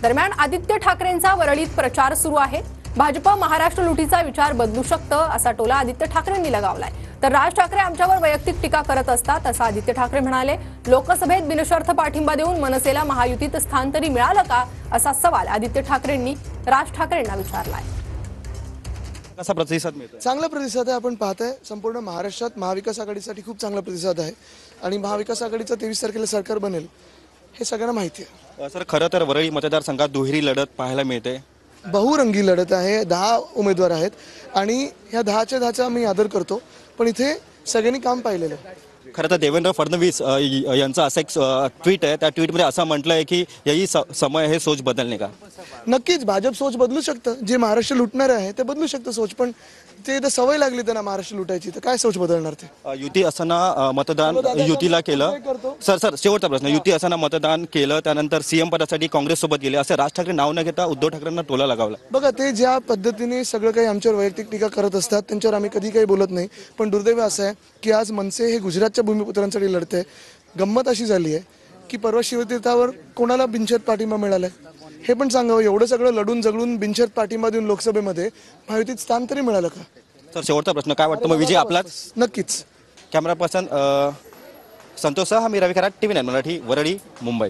दरम्यान आदित्य ठाकरेंचा वरळीत प्रचार सुरू आहे। भाजप महाराष्ट्र लुटीचा विचार बदलू शकतं असा टोला आदित्य ठाकरेंनी लगावलाय। तर राज ठाकरे आमच्यावर वैयक्तिक टीका करत असतात असं आदित्य ठाकरे म्हणाले। लोकसभेत बिनशर्त पाठिंबा देऊन मनसेला महायुतीत स्थान तरी मिळालं का असा सवाल आदित्य ठाकरेंनी राज ठाकरेंना विचारलाय। कसा प्रतिसाद मिळतो? चांगला प्रतिसाद आहे। आपण पाहताय संपूर्ण महाराष्ट्रात महाविकास आघाडीसाठी खूप चांगला प्रतिसाद आहे आणि महाविकास आघाडीचं 23 तारखेला सरकार बनेल हे सगळ्यांना माहिती आहे। सर, खरं तर वरळी मतदारसंघात दुहेरी लढत पाहायला मिळते। बहुरंगी लढत आहे। 10 उमेदवार आहेत आणि ह्या 10च्या 10चा मी आदर करतो, पण इथे सगळ्यांनी काम पाहिलेलं आहे। खरं तर देवेंद्र फडणवीस यांचा असा एक ट्विट आहे, त्या ट्विटमध्ये असं म्हटलं आहे की यही समय है सोच बदलने का। नक्कीच भाजप सोच बदलू शकतं, जे महाराष्ट्र लुटणार आहे ते बदलू शकतं सोच, पण ते तर सवय लागली त्यांना महाराष्ट्र लुटायची, तर काय सोच बदलणार ते? युती असताना मतदान युतीला केलं। सर शेवटचा प्रश्न, युती असताना मतदान केलं, त्यानंतर सीएम पदासाठी काँग्रेस सोबत गेले, असं राज ठाकरे नाव न घेता उद्धव ठाकरेंना टोला लगावला। बघा, ते ज्या पद्धतीने सगळं काही आमच्यावर वैयक्तिक टीका करत असतात त्यांच्यावर आम्ही कधी काही बोलत नाही, पण दुर्दैव असं आहे की आज मनसे हे गुजरातच्या भूमिपुत्रांसाठी लढते। गंमत अशी झाली आहे की परवा शिवतीर्थावर कोणाला बिनशर्त पाठिंबा मिळालाय हे पण सांगावं। एवढं सगळं लढून जगळून बिनशर्त पाठिंबा देऊन लोकसभेमध्ये महायुतीत स्थान तरी मिळालं का? सर शेवटचा प्रश्न, काय वाटतं मग विजय आपलाच? नक्कीच। कॅमेरा पर्सन संतोष सह मी रवी खरात, TV9 मराठी, वरळी, मुंबई।